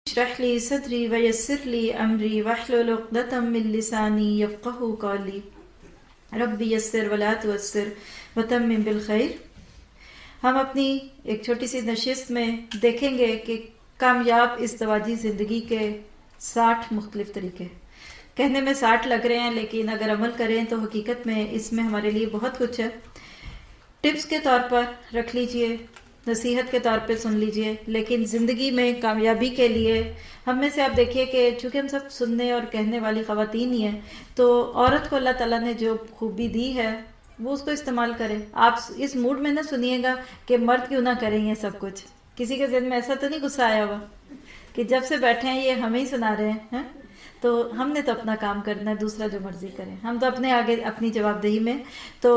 اشرح لي صدري ويسر لي أمري واحلل عقدة من لساني يفقهوا قولي ربي يسر ولا تعسر وتمم بالخير۔ ہم اپنی ایک چھوٹی سی نشست میں دیکھیں گے کہ کامیاب ازدواجی زندگی کے 60 مختلف طریقے۔ کہنے میں 60 لگ رہے ہیں لیکن اگر عمل کریں تو حقیقت میں اس میں ہمارے لیے بہت کچھ ہے۔ ٹپس کے طور پر رکھ لیجئے، نصیحت کے طور پہ سن لیجئے، لیکن زندگی میں کامیابی کے لیے ہم میں سے آپ دیکھیے کہ چونکہ ہم سب سننے اور کہنے والی خواتین ہی ہیں، تو عورت کو اللہ تعالیٰ نے جو خوبی دی ہے وہ اس کو استعمال کرے۔ آپ اس موڈ میں نہ سنیے گا کہ مرد کیوں نہ کریں یہ سب کچھ۔ کسی کے ذہن میں ایسا تو نہیں غصہ آیا ہوا کہ جب سے بیٹھے ہیں یہ ہمیں ہی سنا رہے ہیں؟ تو ہم نے تو اپنا کام کرنا ہے، دوسرا جو مرضی کرے، ہم تو اپنے آگے اپنی جواب دہی میں۔ تو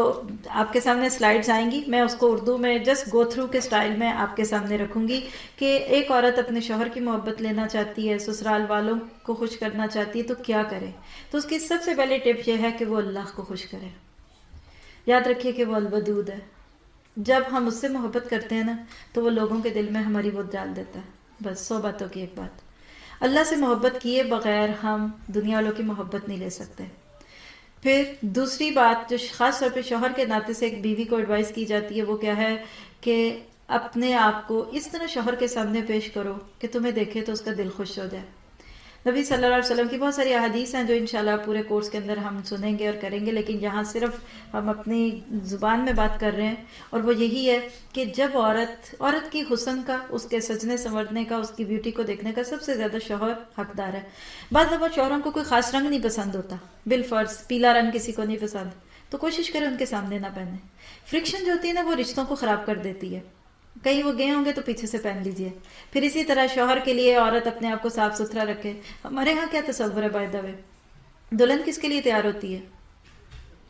آپ کے سامنے سلائیڈز آئیں گی، میں اس کو اردو میں جسٹ گو تھرو کے سٹائل میں آپ کے سامنے رکھوں گی کہ ایک عورت اپنے شوہر کی محبت لینا چاہتی ہے، سسرال والوں کو خوش کرنا چاہتی ہے، تو کیا کرے؟ تو اس کی سب سے پہلی ٹپ یہ ہے کہ وہ اللہ کو خوش کرے۔ یاد رکھیے کہ وہ الودود ہے۔ جب ہم اس سے محبت کرتے ہیں نا تو وہ لوگوں کے دل میں ہماری وہ ڈال دیتا ہے۔ بس 100 باتوں کی ایک بات، اللہ سے محبت کیے بغیر ہم دنیا والوں کی محبت نہیں لے سکتے۔ پھر دوسری بات جو خاص طور پہ شوہر کے ناطے سے ایک بیوی کو ایڈوائز کی جاتی ہے وہ کیا ہے کہ اپنے آپ کو اس طرح شوہر کے سامنے پیش کرو کہ تمہیں دیکھے تو اس کا دل خوش ہو جائے۔ نبی صلی اللہ علیہ وسلم کی بہت ساری احادیث ہیں جو انشاءاللہ پورے کورس کے اندر ہم سنیں گے اور کریں گے، لیکن یہاں صرف ہم اپنی زبان میں بات کر رہے ہیں، اور وہ یہی ہے کہ جب عورت کی حسن کا، اس کے سجنے سنورنے کا، اس کی بیوٹی کو دیکھنے کا سب سے زیادہ شوہر حقدار ہے۔ بعض دفعہ شوہروں کو کوئی خاص رنگ نہیں پسند ہوتا، بالفرض پیلا رنگ کسی کو نہیں پسند، تو کوشش کریں ان کے سامنے نہ پہنے۔ فرکشن جو ہوتی ہے نا وہ رشتوں کو خراب کر دیتی ہے۔ کہیں وہ گئے ہوں گے تو پیچھے سے پہن لیجئے۔ پھر اسی طرح شوہر کے لیے عورت اپنے آپ کو صاف ستھرا رکھے۔ ہمارے ہاں کیا تصور ہے بائی دا وے، دلہن کس کے لیے تیار ہوتی ہے؟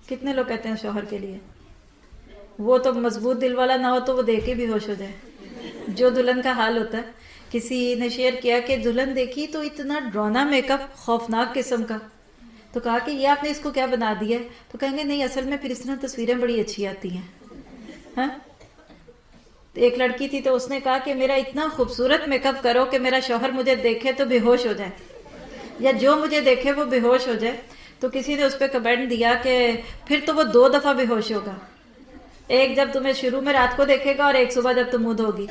کتنے لوگ کہتے ہیں شوہر کے لیے؟ وہ تو مضبوط دل والا نہ ہو تو وہ دیکھ کے بھی ہوش ہو جائے۔ جو دلہن کا حال ہوتا ہے، کسی نے شیئر کیا کہ دلہن دیکھی تو اتنا ڈرانا میک اپ، خوفناک قسم کا، تو کہا کہ یہ آپ نے اس کو کیا بنا دیا ہے؟ تو کہیں گے نہیں اصل میں پھر اس طرح تصویریں بڑی اچھی آتی ہیں۔ ہاں، ایک لڑکی تھی تو اس نے کہا کہ میرا اتنا خوبصورت میک اپ کرو کہ میرا شوہر مجھے دیکھے تو بے ہوش ہو جائے، یا جو مجھے دیکھے وہ بے ہوش ہو جائے۔ تو کسی نے اس پہ کمنٹ دیا کہ پھر تو وہ 2 دفعہ بے ہوش ہوگا، ایک جب تمہیں شروع میں رات کو دیکھے گا اور ایک صبح جب تم منہ ہوگی۔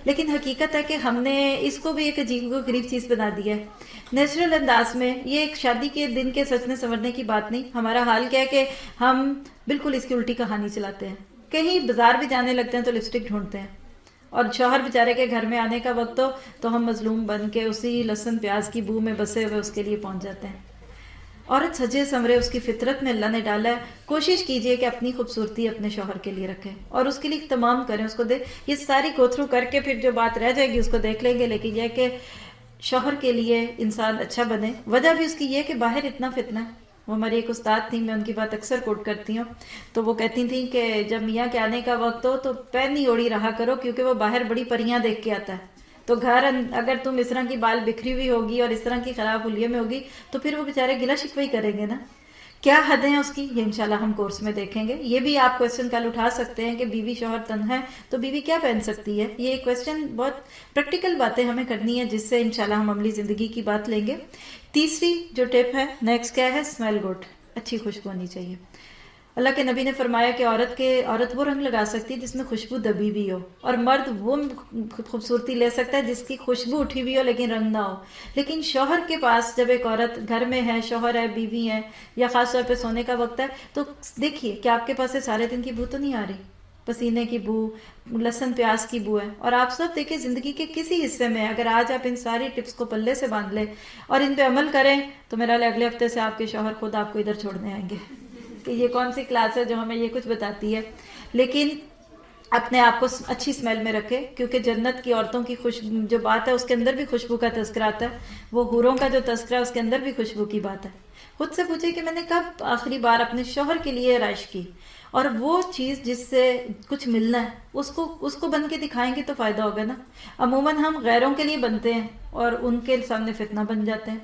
لیکن حقیقت ہے کہ ہم نے اس کو بھی ایک عجیب و غریب چیز بنا دیا ہے نیچرل انداز میں۔ یہ ایک شادی کے دن کے سجنے سنورنے کی بات نہیں۔ ہمارا حال کیا ہے کہ ہم بالکل اس کی الٹی کہانی چلاتے ہیں۔ کہیں بازار بھی جانے لگتے ہیں تو لپسٹک ڈھونڈتے ہیں، اور شوہر بیچارے کے گھر میں آنے کا وقت ہو تو ہم مظلوم بن کے اسی لہسن پیاز کی بو میں بسے ہوئے اس کے لیے پہنچ جاتے ہیں۔ عورت سجے سنورے اس کی فطرت میں اللہ نے ڈالا ہے، کوشش کیجئے کہ اپنی خوبصورتی اپنے شوہر کے لیے رکھیں اور اس کے لیے تمام کریں، اس کو دے یہ ساری گو تھرو کر کے پھر جو بات رہ جائے گی اس کو دیکھ لیں گے۔ لیکن یہ کہ شوہر کے لیے انسان اچھا بنے۔ وجہ بھی اس کی یہ کہ باہر اتنا فتنہ ہے۔ وہ ہماری ایک استاد تھیں، میں ان کی بات اکثر کوٹ کرتی ہوں، تو وہ کہتی تھیں کہ جب میاں کے آنے کا وقت ہو تو پہنی اوڑی رہا کرو، کیونکہ وہ باہر بڑی پریاں دیکھ کے آتا ہے، تو گھر اگر تم اس طرح کی بال بکھری ہوئی ہوگی اور اس طرح کی خراب حلیے میں ہوگی تو پھر وہ بیچارے گلا شکوہ ہی کریں گے نا۔ کیا حدیں ہیں اس کی، یہ انشاءاللہ ہم کورس میں دیکھیں گے۔ یہ بھی آپ کویسچن کل اٹھا سکتے ہیں کہ بیوی شوہر تنہا ہے تو بیوی کیا پہن سکتی ہے؟ یہ کویسچن بہت پریکٹیکل باتیں ہمیں کرنی ہے جس سے انشاءاللہ ہم عملی زندگی کی بات لیں گے۔ تیسری جو ٹپ ہے نیکسٹ کیا ہے؟ اسمیل گڈ، اچھی خوشبو ہونی چاہیے۔ اللہ کے نبی نے فرمایا کہ عورت وہ رنگ لگا سکتی ہے جس میں خوشبو دبی بھی ہو، اور مرد وہ خوبصورتی لے سکتا ہے جس کی خوشبو اٹھی بھی ہو لیکن رنگ نہ ہو۔ لیکن شوہر کے پاس جب ایک عورت گھر میں ہے، شوہر ہے، بیوی ہے، یا خاص طور پہ سونے کا وقت ہے، تو دیکھیے کہ آپ کے پاس سے سارے دن کی بو تو نہیں آ رہی، پسینے کی بو، لہسن پیاز کی بو ہے، اور آپ سب دیکھیں زندگی کے کسی حصے میں اگر آج آپ ان ساری ٹپس کو پلے سے باندھ لیں اور ان پہ عمل کریں تو میرا اگلے ہفتے سے آپ کے شوہر خود آپ کو ادھر چھوڑنے آئیں گے کہ یہ کون سی کلاس ہے جو ہمیں یہ کچھ بتاتی ہے۔ لیکن اپنے آپ کو اچھی سمیل میں رکھے، کیونکہ جنت کی عورتوں کی جو بات ہے اس کے اندر بھی خوشبو کا تذکرہ آتا ہے، وہ حوروں کا جو تذکرہ ہے اس کے اندر بھی خوشبو کی بات ہے۔ خود سے پوچھے کہ میں نے کب آخری بار اپنے شوہر کے لیے رائش کی، اور وہ چیز جس سے کچھ ملنا ہے اس کو بن کے دکھائیں گے تو فائدہ ہوگا نا۔ عموماً ہم غیروں کے لیے بنتے ہیں اور ان کے سامنے فتنہ بن جاتے ہیں۔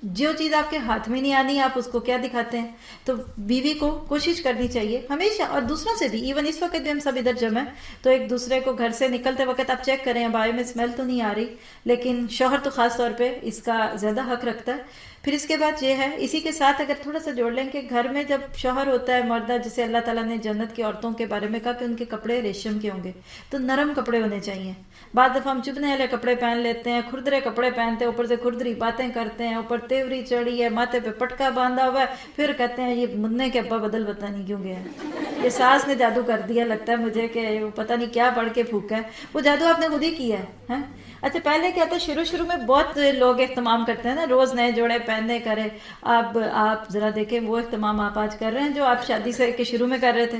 جو چیز آپ کے ہاتھ میں نہیں آنی آپ اس کو کیا دکھاتے ہیں. تو بیوی کو کوشش کرنی چاہیے ہمیشہ, اور دوسروں سے بھی, ایون اس وقت بھی ہم سب ادھر جمع ہیں تو ایک دوسرے کو گھر سے نکلتے وقت آپ چیک کریں بھائی میں اسمیل تو نہیں آ رہی, لیکن شوہر تو خاص طور پہ اس کا زیادہ حق رکھتا ہے. پھر اس کے بعد یہ ہے, اسی کے ساتھ اگر تھوڑا سا جوڑ لیں کہ گھر میں جب شوہر ہوتا ہے مردہ, جسے اللہ تعالیٰ نے جنت کی عورتوں کے بارے میں کہا کہ ان کے کپڑے ریشم کے ہوں گے, تو نرم کپڑے ہونے چاہیے. بعض دفعہ ہم چبھنے والے کپڑے پہن لیتے ہیں, کھردرے کپڑے پہنتے ہیں, اوپر سے کھردری باتیں کرتے ہیں, اوپر تیوری چڑھی ہے, ماتھے پہ پٹکا باندھا ہوا ہے, پھر کہتے ہیں یہ مننے کے ابا بدل پتہ نہیں کیوں گیا ہے, یہ ساس نے جادو کر دیا لگتا ہے مجھے کہ وہ پتہ نہیں کیا پڑھ کے پھونکا ہے, وہ جادو آپ نے خود ہی کیا ہے. اچھا پہلے کیا تھا, شروع میں بہت لوگ اہتمام کرتے ہیں نا, روز نئے جوڑے پہننے کرے. اب آپ ذرا دیکھیں وہ اہتمام آپ آج کر رہے ہیں جو آپ شادی سے کے شروع میں کر رہے تھے,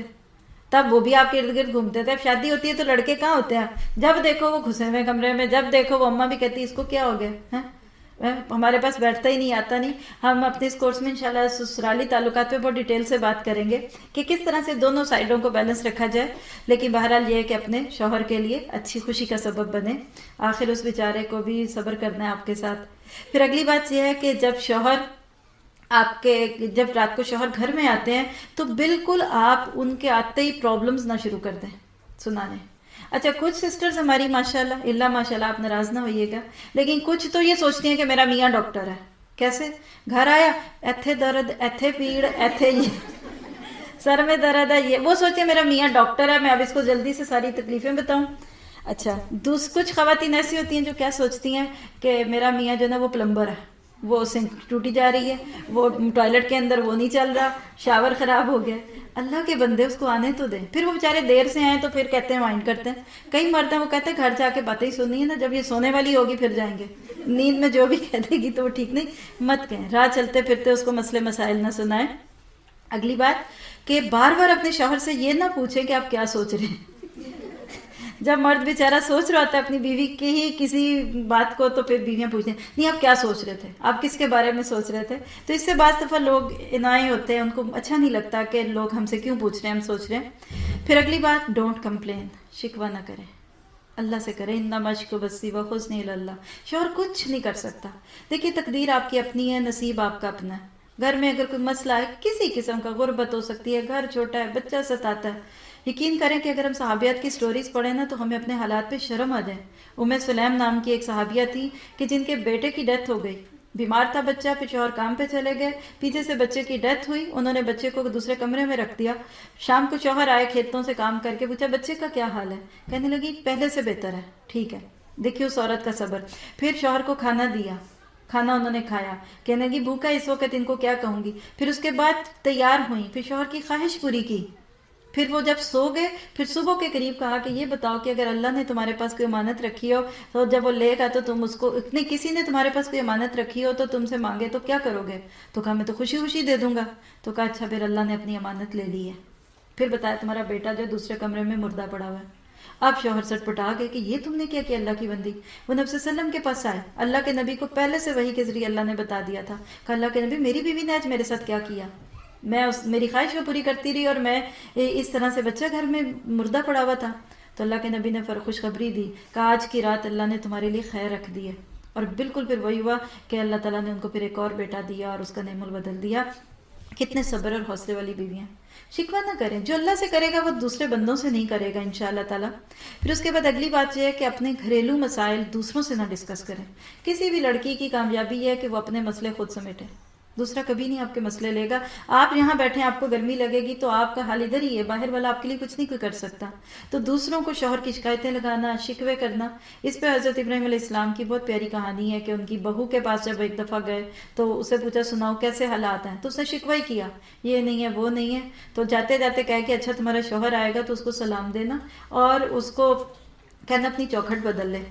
تب وہ بھی آپ کے ارد گرد گھومتے تھے. اب شادی ہوتی ہے تو لڑکے کہاں ہوتے ہیں, جب دیکھو وہ گھسے ہوئے کمرے میں, جب دیکھو وہ اماں بھی کہتی ہے اس کو کیا ہو گیا, ہمارے پاس بیٹھتا ہی نہیں, آتا نہیں. ہم اپنے اس کورس میں انشاءاللہ سسرالی تعلقات پہ بہت ڈیٹیل سے بات کریں گے کہ کس طرح سے دونوں سائڈوں کو بیلنس رکھا جائے, لیکن بہرحال یہ ہے کہ اپنے شوہر کے لیے اچھی خوشی کا سبب بنے. آخر اس بیچارے کو بھی صبر کرنا ہے آپ کے ساتھ. پھر اگلی بات یہ ہے کہ جب رات کو شوہر گھر میں آتے ہیں تو بالکل آپ ان کے آتے ہی پرابلمز نہ شروع کر دیں سنانے. اچھا کچھ سسٹرز ہماری ماشاءاللہ ماشاءاللہ آپ ناراض نہ ہوئیے گا, لیکن کچھ تو یہ سوچتی ہیں کہ میرا میاں ڈاکٹر ہے. کیسے؟ گھر آیا ایتھے درد, ایتھے پیڑ, ایتھے یہ سر میں درد ہے, یہ وہ سوچے میرا میاں ڈاکٹر ہے, میں اب اس کو جلدی سے ساری تکلیفیں بتاؤں. اچھا کچھ خواتین ایسی ہوتی ہیں جو کیا سوچتی ہیں کہ میرا میاں جو ہے نا وہ پلمبر ہے, وہ سنک ٹوٹی جا رہی ہے, وہ ٹوائلٹ کے اندر وہ نہیں چل رہا, شاور خراب ہو گیا. اللہ کے بندے اس کو آنے تو دیں. پھر وہ بیچارے دیر سے آئیں تو پھر کہتے ہیں مائنڈ کرتے ہیں. کئی مرد ہیں وہ کہتے ہیں گھر جا کے باتیں ہی سننی ہے نا, جب یہ سونے والی ہوگی پھر جائیں گے, نیند میں جو بھی کہہ دے گی تو وہ ٹھیک نہیں, مت کہیں. راہ چلتے پھرتے اس کو مسئلے مسائل نہ سنائیں. اگلی بات کہ بار بار اپنے شوہر سے یہ نہ پوچھیں کہ آپ کیا سوچ رہے ہیں. جب مرد بیچارہ سوچ رہا ہوتا ہے اپنی بیوی کی ہی کسی بات کو, تو پھر بیویاں پوچھتے ہیں نہیں آپ کیا سوچ رہے تھے, آپ کس کے بارے میں سوچ رہے تھے. تو اس سے بعض دفعہ لوگ انائے ہوتے ہیں, ان کو اچھا نہیں لگتا کہ لوگ ہم سے کیوں پوچھ رہے ہیں, ہم سوچ رہے ہیں. پھر اگلی بات ڈونٹ کمپلین, شکوہ نہ کریں, اللہ سے کریں. انما اشکو بثی وحزنی الی اللہ. شوہر کچھ نہیں کر سکتا. دیکھیے تقدیر آپ کی اپنی ہے, نصیب آپ کا اپنا ہے. گھر میں اگر کوئی مسئلہ ہے کسی قسم کا, غربت ہو سکتی ہے, گھر چھوٹا ہے, بچہ ستاتا ہے, یقین کریں کہ اگر ہم صحابیات کی سٹوریز پڑھیں نا تو ہمیں اپنے حالات پہ شرم آ جائے. سلیم نام کی ایک صحابیہ تھی کہ جن کے بیٹے کی ڈیتھ ہو گئی, بیمار تھا بچہ, پھر شوہر کام پہ چلے گئے, پیچھے سے بچے کی ڈیتھ ہوئی, انہوں نے بچے کو دوسرے کمرے میں رکھ دیا. شام کو شوہر آئے کھیتوں سے کام کر کے, پوچھا بچے کا کیا حال ہے, کہنے لگی پہلے سے بہتر ہے, ٹھیک ہے. دیکھیے اس عورت کا صبر. پھر شوہر کو کھانا دیا, کھانا انہوں نے کھایا, کہنے لگی بھوکا اس وقت ان کو کیا کہوں گی. پھر اس کے بعد تیار ہوئی, پھر شوہر کی خواہش پوری کی. پھر وہ جب سو گئے, پھر صبح کے قریب کہا کہ یہ بتاؤ کہ اگر اللہ نے تمہارے پاس کوئی امانت رکھی ہو تو جب وہ لے گا تو تم اس کو, اتنی کسی نے تمہارے پاس کوئی امانت رکھی ہو تو تم سے مانگے تو کیا کرو گے. تو کہا میں تو خوشی خوشی دے دوں گا. تو کہا اچھا پھر اللہ نے اپنی امانت لے لی ہے. پھر بتایا تمہارا بیٹا جو دوسرے کمرے میں مردہ پڑا ہوا ہے. اب شوہر سٹ پٹا گئے کہ یہ تم نے کیا اللہ کی بندی. وہ نبی صلی اللہ علیہ وسلم کے پاس آئے, اللہ کے نبی کو پہلے سے وحی کے ذریعے اللہ نے بتا دیا تھا کہ اللہ کے نبی میری بیوی نے آج میرے ساتھ کیا کیا, میں میری خواہش کو پوری کرتی رہی اور میں اس طرح سے بچہ گھر میں مردہ پڑا ہوا تھا. تو اللہ کے نبی نے خوشخبری دی کہ آج کی رات اللہ نے تمہارے لیے خیر رکھ دی ہے. اور بالکل پھر وہی ہوا کہ اللہ تعالیٰ نے ان کو پھر ایک اور بیٹا دیا اور اس کا نعم بدل دیا. کتنے صبر اور حوصلے والی بیویاں. شکوہ نہ کریں, جو اللہ سے کرے گا وہ دوسرے بندوں سے نہیں کرے گا انشاءاللہ تعالیٰ. پھر اس کے بعد اگلی بات یہ ہے کہ اپنے گھریلو مسائل دوسروں سے نہ ڈسکس کریں. کسی بھی لڑکی کی کامیابی یہ ہے کہ وہ اپنے مسئلے خود سمیٹے, دوسرا کبھی نہیں آپ کے مسئلے لے گا. آپ یہاں بیٹھے آپ کو گرمی لگے گی تو آپ کا حال ادھر ہی ہے, باہر والا آپ کے لیے کچھ نہیں کوئی کر سکتا. تو دوسروں کو شوہر کی شکایتیں لگانا, شکوے کرنا, اس پہ حضرت ابراہیم علیہ السلام کی بہت پیاری کہانی ہے کہ ان کی بہو کے پاس جب ایک دفعہ گئے تو اسے پوچھا سناؤ کیسے حالات ہیں, تو اس نے شکوہ ہی کیا, یہ نہیں ہے وہ نہیں ہے. تو جاتے جاتے کہے کہ اچھا تمہارا شوہر آئے گا تو اس کو سلام دینا اور اس کو کہنا اپنی چوکھٹ بدل لے.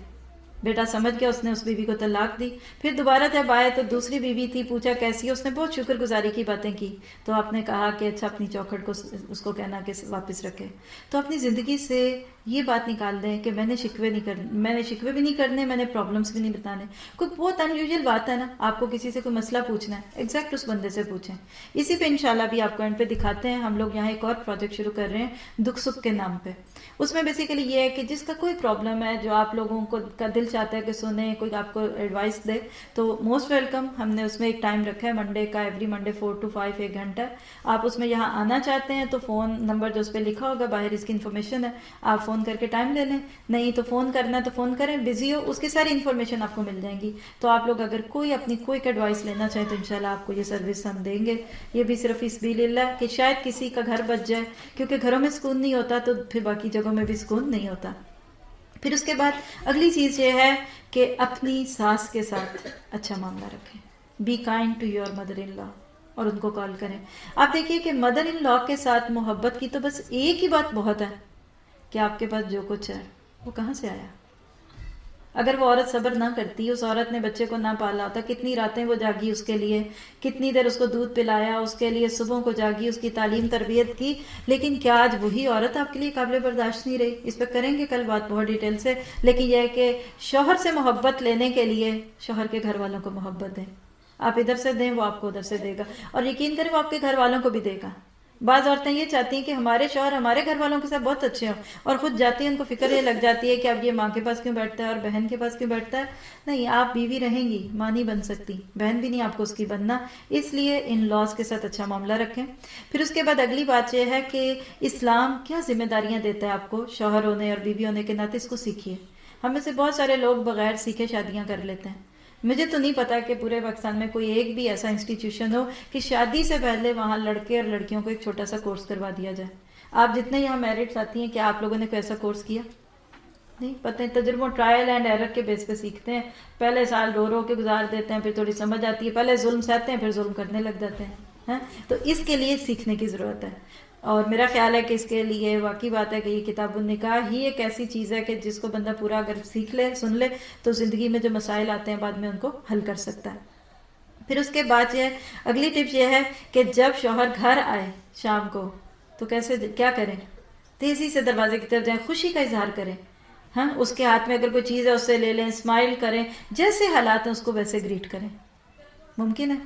بیٹا سمجھ گیا, اس نے اس بیوی کو طلاق دی. پھر دوبارہ جب آئے تو دوسری بیوی تھی, پوچھا کیسی ہے, اس نے بہت شکر گزاری کی باتیں کی. تو آپ نے کہا کہ اچھا اپنی چوکھٹ کو اس کو کہنا کہ واپس رکھے. تو اپنی زندگی سے یہ بات نکال دیں کہ میں نے شکوے بھی نہیں کرنے، میں نے پرابلمس بھی نہیں بتانے. کوئی بہت ان یوزول بات ہے نا، آپ کو کسی سے کوئی مسئلہ پوچھنا ہے، ایگزیکٹ اس بندے سے پوچھیں. اسی پہ انشاءاللہ بھی آپ کو اینڈ پہ دکھاتے ہیں. ہم لوگ یہاں ایک اور پروجیکٹ شروع کر رہے ہیں دکھ سکھ کے نام پہ. اس میں بیسیکلی یہ ہے کہ جس کا کوئی پرابلم ہے، جو آپ لوگوں کو کا دل چاہتا ہے کہ سنیں، کوئی آپ کو ایڈوائس دے، تو موسٹ ویلکم. ہم نے اس میں ایک ٹائم رکھا ہے منڈے کا، ایوری منڈے 4 to 5 1 گھنٹہ. آپ اس میں یہاں آنا چاہتے ہیں تو فون نمبر جو اس پہ لکھا ہوگا باہر، اس کی انفارمیشن ہے، آپ فون کر کے ٹائم لے لیں. نہیں تو فون کرنا ہے تو فون کریں، بزی ہو اس کی ساری انفارمیشن آپ کو مل جائیں گی. تو آپ لوگ اگر کوئی اپنی کوئی ایڈوائس لینا چاہیں تو انشاءاللہ آپ کو یہ سروس ہم دیں گے. یہ بھی صرف اس سبیل اللہ کہ شاید کسی کا گھر بچ جائے، کیونکہ گھروں میں سکون نہیں ہوتا تو پھر باقی جگہوں میں بھی سکون نہیں ہوتا. پھر اس کے بعد اگلی چیز یہ ہے کہ اپنی ساس کے ساتھ اچھا معاملہ رکھیں. Be kind to your mother in law, اور ان کو کال کریں. آپ دیکھیے کہ مدر ان لا کے ساتھ محبت کی تو بس ایک ہی بات بہت ہے کہ آپ کے پاس جو کچھ ہے وہ کہاں سے آیا. اگر وہ عورت صبر نہ کرتی، اس عورت نے بچے کو نہ پالا ہوتا، کتنی راتیں وہ جاگی اس کے لیے، کتنی دیر اس کو دودھ پلایا اس کے لیے، صبح کو جاگی اس کی تعلیم تربیت کی. لیکن کیا آج وہی عورت آپ کے لیے قابل برداشت نہیں رہی؟ اس پہ کریں گے کل بات بہت ڈیٹیل سے. لیکن یہ ہے کہ شوہر سے محبت لینے کے لیے شوہر کے گھر والوں کو محبت دیں. آپ ادھر سے دیں، وہ آپ کو ادھر سے دے گا، اور یقین کریں وہ آپ کے گھر والوں کو بھی دے گا. بعض عورتیں یہ چاہتی ہیں کہ ہمارے شوہر ہمارے گھر والوں کے ساتھ بہت اچھے ہوں، اور خود جاتی ہیں ان کو فکر یہ لگ جاتی ہے کہ اب یہ ماں کے پاس کیوں بیٹھتا ہے اور بہن کے پاس کیوں بیٹھتا ہے. نہیں، آپ بیوی رہیں گی، ماں نہیں بن سکتی، بہن بھی نہیں آپ کو اس کی بننا. اس لیے ان لاز کے ساتھ اچھا معاملہ رکھیں. پھر اس کے بعد اگلی بات یہ ہے کہ اسلام کیا ذمہ داریاں دیتا ہے آپ کو شوہر ہونے اور بیوی ہونے کے ناطے. اس کو سیکھیے. ہم میں سے بہت سارے لوگ بغیر سیکھے شادیاں کر لیتے ہیں. مجھے تو نہیں پتا کہ پورے پاکستان میں کوئی ایک بھی ایسا انسٹیٹیوشن ہو کہ شادی سے پہلے وہاں لڑکے اور لڑکیوں کو ایک چھوٹا سا کورس کروا دیا جائے. آپ جتنے یہاں میرٹس آتی ہیں، کیا آپ لوگوں نے کوئی ایسا کورس کیا؟ نہیں پتہ. تجربوں ٹرائل اینڈ ایرر کے بیس پہ سیکھتے ہیں. پہلے سال رو کے گزار دیتے ہیں، پھر تھوڑی سمجھ آتی ہے، پہلے ظلم سہتے ہیں پھر ظلم کرنے لگ جاتے ہیں. تو اس کے لیے سیکھنے کی ضرورت ہے. اور میرا خیال ہے کہ اس کے لیے واقعی بات ہے کہ یہ کتاب النکاح ہی ایک ایسی چیز ہے کہ جس کو بندہ پورا اگر سیکھ لے، سن لے، تو زندگی میں جو مسائل آتے ہیں بعد میں ان کو حل کر سکتا ہے. پھر اس کے بعد اگلی ٹپ یہ ہے کہ جب شوہر گھر آئے شام کو تو کیا کریں؟ تیزی سے دروازے کی طرف جائیں، خوشی کا اظہار کریں. اس کے ہاتھ میں اگر کوئی چیز ہے اس سے لے لیں، اسمائل کریں، جیسے حالات ہیں اس کو ویسے گریٹ کریں. ممکن ہے؟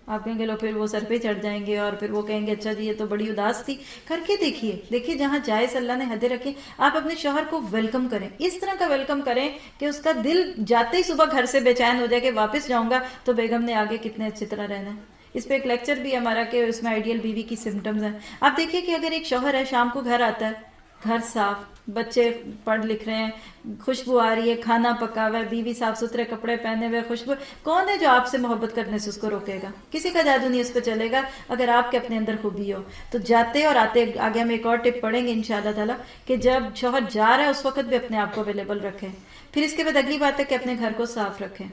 آپ کہیں گے لو پھر وہ سر پہ چڑھ جائیں گے اور پھر وہ کہیں گے اچھا جی یہ تو بڑی اداس تھی. کر کے دیکھیے جہاں جائز اللہ نے حدیں رکھی. آپ اپنے شوہر کو ویلکم کریں، اس طرح کا ویلکم کریں کہ اس کا دل جاتے ہی صبح گھر سے بے چین ہو جائے کہ واپس جاؤں گا تو بیگم نے آگے کتنے اچھی طرح رہنا ہے. اس پہ ایک لیکچر بھی ہمارا کہ اس میں آئیڈیل بیوی کی سمٹمز ہیں. آپ دیکھیے کہ اگر ایک شوہر ہے شام کو گھر آتا ہے، گھر صاف، بچے پڑھ لکھ رہے ہیں، خوشبو آ رہی ہے، کھانا پکا ہوا ہے، بیوی صاف ستھرے کپڑے پہنے ہوئے، خوشبو، کون ہے جو آپ سے محبت کرنے سے اس کو روکے گا؟ کسی کا جادو نہیں اس پہ چلے گا اگر آپ کے اپنے اندر خوبی ہو. تو جاتے اور آتے آگے ہم ایک اور ٹپ پڑھیں گے انشاءاللہ تعالیٰ کہ جب شوہر جا رہا ہے اس وقت بھی اپنے آپ کو اویلیبل رکھیں. پھر اس کے بعد اگلی بات ہے کہ اپنے گھر کو صاف رکھیں.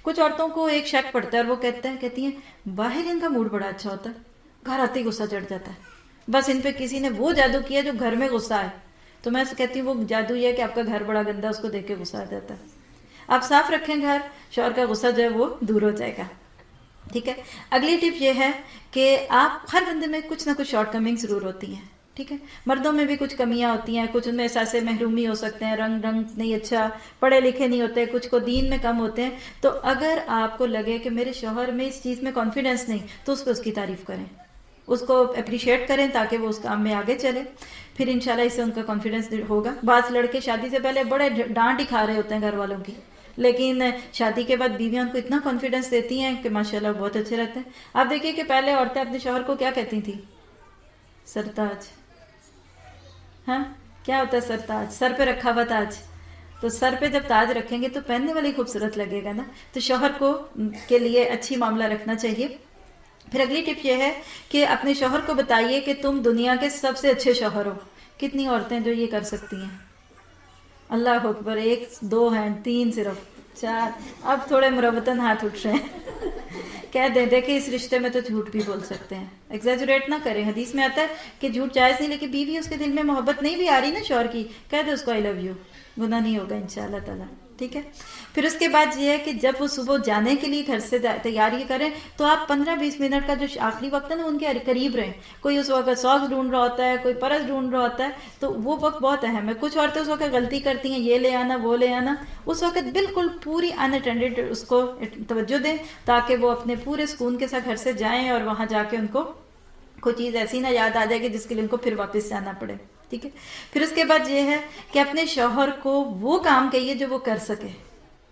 کچھ عورتوں کو ایک شک پڑتا ہے اور وہ کہتی ہیں باہر ان کا موڈ بڑا اچھا ہوتا ہے، گھر آتے ہی غصہ چڑھ جاتا ہے، بس ان پہ کسی نے وہ جادو کیا جو گھر میں غصہ ہے. تو میں کہتی ہوں وہ جادو یہ ہے کہ آپ کا گھر بڑا گندا، اس کو دیکھ کے غصہ آ جاتا ہے. آپ صاف رکھیں گھر، شوہر کا غصہ جو ہے وہ دور ہو جائے گا. ٹھیک ہے. اگلی ٹپ یہ ہے کہ آپ ہر بندے میں کچھ نہ کچھ شارٹ کمنگ ضرور ہوتی ہیں. ٹھیک ہے. مردوں میں بھی کچھ کمیاں ہوتی ہیں، کچھ ان میں احساس محرومی ہو سکتے ہیں، رنگ نہیں اچھا، پڑھے لکھے نہیں ہوتے، کچھ کو دین میں کم ہوتے ہیں. تو اگر آپ کو لگے کہ میرے شوہر میں اس چیز میں کانفیڈنس نہیں، تو اس پہ اس کی تعریف کریں، اس کو اپریشیٹ کریں تاکہ وہ اس کام میں آگے چلے. پھر انشاءاللہ اس سے ان کا کانفیڈنس ہوگا. بعض لڑکے شادی سے پہلے بڑے ڈانٹ ہی کھا رہے ہوتے ہیں گھر والوں کی، لیکن شادی کے بعد بیویاں ان کو اتنا کانفیڈنس دیتی ہیں کہ ماشاءاللہ بہت اچھے رہتے ہیں. آپ دیکھیے کہ پہلے عورتیں اپنے شوہر کو کیا کہتی تھیں؟ سرتاج. کیا ہوتا ہے سرتاج؟ سر پہ رکھا ہوا تاج. تو سر پہ جب تاج رکھیں گے تو پہننے والی خوبصورت لگے گا نا. تو شوہر کو کے لیے اچھی معاملہ رکھنا چاہیے. پھر اگلی ٹپ یہ ہے کہ اپنے شوہر کو بتائیے کہ تم دنیا کے سب سے اچھے شوہر ہو. کتنی عورتیں جو یہ کر سکتی ہیں؟ اللہ اکبر. 1 2 ہیں، 3 صرف 4. اب تھوڑے مروتاً ہاتھ اٹھ رہے ہیں. کہہ دیں کہ اس رشتے میں تو جھوٹ بھی بول سکتے ہیں. ایگزیجریٹ نہ کریں. حدیث میں آتا ہے کہ جھوٹ جائز نہیں، لیکن بیوی اس کے دل میں محبت نہیں بھی آ رہی نا شوہر کی، کہہ دے اس کو آئی لو یو، گناہ نہیں ہوگا انشاءاللہ تعالیٰ. ٹھیک ہے. پھر اس کے بعد یہ ہے کہ جب وہ صبح جانے کے لیے گھر سے تیاری کریں تو آپ 15-20 منٹ کا جو آخری وقت ہے نا ان کے قریب رہیں. کوئی اس وقت ساکس ڈھونڈ رہا ہوتا ہے، کوئی پرس ڈھونڈ رہا ہوتا ہے، تو وہ وقت بہت اہم ہے. کچھ عورتیں اس وقت غلطی کرتی ہیں، یہ لے آنا وہ لے آنا. اس وقت بالکل پوری ان اٹینڈڈ اس کو توجہ دیں تاکہ وہ اپنے پورے سکون کے ساتھ گھر سے جائیں اور وہاں جا کے ان کو کوئی چیز ایسی نہ یاد آ جائے کہ جس کے لیے ان کو پھر واپس جانا پڑے. ٹھیک ہے. پھر اس کے بعد یہ ہے کہ اپنے شوہر کو وہ کام کہیے جو وہ کر سکے.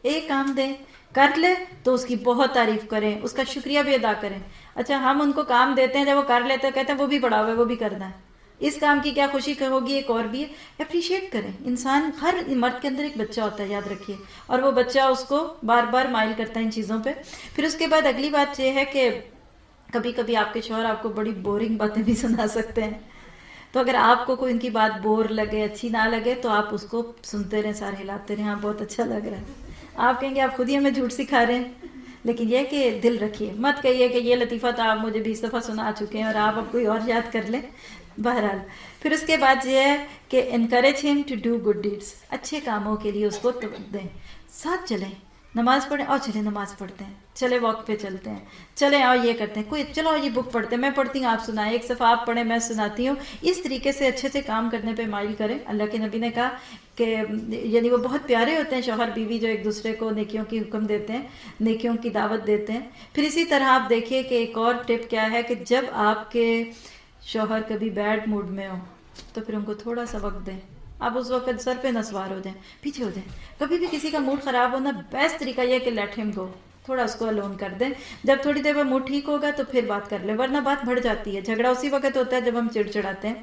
ایک کام دیں، کر لے تو اس کی بہت تعریف کریں، اس کا شکریہ بھی ادا کریں. اچھا ہم ان کو کام دیتے ہیں، جب وہ کر لیتے ہیں کہتے ہیں وہ بھی بڑا ہوا ہے وہ بھی کرنا ہے، اس کام کی کیا خوشی ہوگی، ایک اور بھی ہے. اپریشیٹ کریں. انسان، ہر مرد کے اندر ایک بچہ ہوتا ہے، یاد رکھیے، اور وہ بچہ اس کو بار بار مائل کرتا ہے ان چیزوں پہ. پھر اس کے بعد اگلی بات یہ ہے کہ کبھی کبھی آپ کے شوہر آپ کو بڑی بورنگ باتیں بھی سنا سکتے ہیں. تو اگر آپ کو کوئی ان کی بات بور لگے، اچھی نہ لگے، تو آپ اس کو سنتے رہیں، سارے ہلاتے رہیں، ہاں بہت اچھا لگ رہا ہے. آپ کہیں گے آپ خود ہی ہمیں جھوٹ سکھا رہے ہیں. لیکن یہ کہ دل رکھیے، مت کہیے کہ یہ لطیفہ تو آپ مجھے 20 دفعہ سنا چکے ہیں اور آپ اب کوئی اور یاد کر لیں. بہرحال پھر اس کے بعد یہ ہے کہ انکریج ہم ٹو ڈو گڈ ڈیڈس. اچھے کاموں کے لیے اس کو دیں. ساتھ چلیں، نماز پڑھیں، اور چلیں نماز پڑھتے ہیں، چلے واک پہ چلتے ہیں، چلیں آؤ یہ کرتے ہیں، کوئی چلو یہ بک پڑھتے ہیں، میں پڑھتی ہوں آپ سنائیں، ایک صفحہ آپ پڑھیں میں سناتی ہوں. اس طریقے سے اچھے سے کام کرنے پہ مائل کریں. اللہ کے نبی نے کہا کہ یعنی وہ بہت پیارے ہوتے ہیں شوہر بیوی جو ایک دوسرے کو نیکیوں کی حکم دیتے ہیں، نیکیوں کی دعوت دیتے ہیں. پھر اسی طرح آپ دیکھیے کہ ایک اور ٹپ کیا ہے کہ جب آپ کے شوہر کبھی بیڈ موڈ میں ہو تو پھر ان کو تھوڑا سا وقت دیں. آپ اس وقت سر پہ نہ سوار ہو جائیں، پیچھے ہو جائیں. کبھی بھی کسی کا موڈ خراب ہونا بیسٹ طریقہ یہ ہے کہ لیٹ ہم گو، تھوڑا اس کو الون کر دیں. جب تھوڑی دیر میں موڈ ٹھیک ہوگا تو پھر بات کر لیں، ورنہ بات بڑھ جاتی ہے. جھگڑا اسی وقت ہوتا ہے جب ہم چڑچڑاتے ہیں.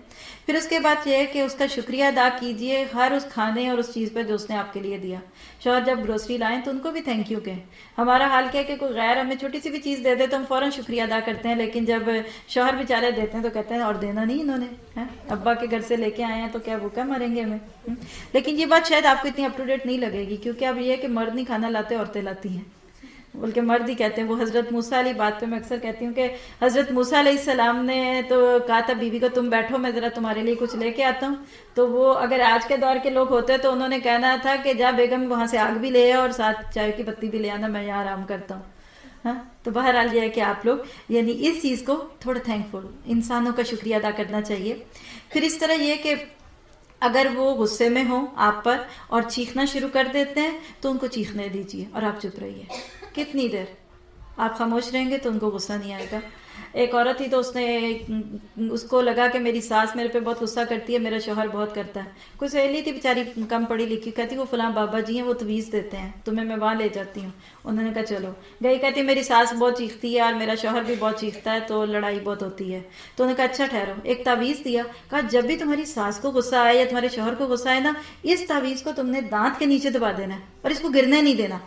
پھر اس کے بعد یہ ہے کہ اس کا شکریہ ادا کیجئے ہر اس کھانے اور اس چیز پہ جو اس نے آپ کے لیے دیا. شوہر جب گروسری لائیں تو ان کو بھی تھینک یو کہیں. ہمارا حال کیا ہے کہ کوئی غیر ہمیں چھوٹی سی بھی چیز دے دے تو ہم فوراً شکریہ ادا کرتے ہیں، لیکن جب شوہر بیچارے دیتے ہیں تو کہتے ہیں اور دینا نہیں انہوں نے، ابا کے گھر سے لے کے آئے ہیں تو کیا بھوکا مریں گے ہمیں. لیکن یہ بات شاید آپ کو اتنی اپ ٹو ڈیٹ نہیں لگے گی، کیونکہ اب یہ ہے کہ مرد نہیں کھانا لاتے، عورتیں لاتی ہیں، بلکہ مرد ہی کہتے ہیں. وہ حضرت موسیٰ علیہ بات پہ میں اکثر کہتی ہوں کہ حضرت موسیٰ علیہ السلام نے تو کہا تھا بیوی کو تم بیٹھو میں ذرا تمہارے لیے کچھ لے کے آتا ہوں. تو وہ اگر آج کے دور کے لوگ ہوتے تو انہوں نے کہنا تھا کہ جا بیگم وہاں سے آگ بھی لے آ اور ساتھ چائے کی پتی بھی لے آنا، میں یہاں آرام کرتا ہوں. ہاں تو بہرحال یہ ہے کہ آپ لوگ یعنی اس چیز کو تھوڑا تھینکفل انسانوں کا شکریہ ادا کرنا چاہیے. پھر اس طرح یہ کہ اگر وہ غصے میں ہوں آپ پر اور چیخنا شروع کر دیتے ہیں تو ان کو چیخنے دیجیے اور آپ چپ رہیے. کتنی دیر آپ خاموش رہیں گے تو ان کو غصہ نہیں آئے گا. ایک عورت تھی تو اس کو لگا کہ میری ساس میرے پہ بہت غصہ کرتی ہے، میرا شوہر بہت کرتا ہے. کوئی سہیلی تھی بیچاری کم پڑھی لکھی، کہتی وہ فلاں بابا جی ہیں وہ تویز دیتے ہیں تمہیں، میں وہاں لے جاتی ہوں. انہوں نے کہا چلو گئی. کہتی میری ساس بہت چیختی ہے اور میرا شوہر بھی بہت چیختا ہے تو لڑائی بہت ہوتی ہے. تو انہوں نے کہا اچھا ٹھہرو، ایک تعویذ دیا. کہا جب بھی تمہاری ساس کو غصہ آئے یا تمہارے شوہر کو غصہ آئے نا، اس تعویذ کو تم نے دانت کے نیچے دبا دینا ہے اور اس کو گرنے نہیں دینا،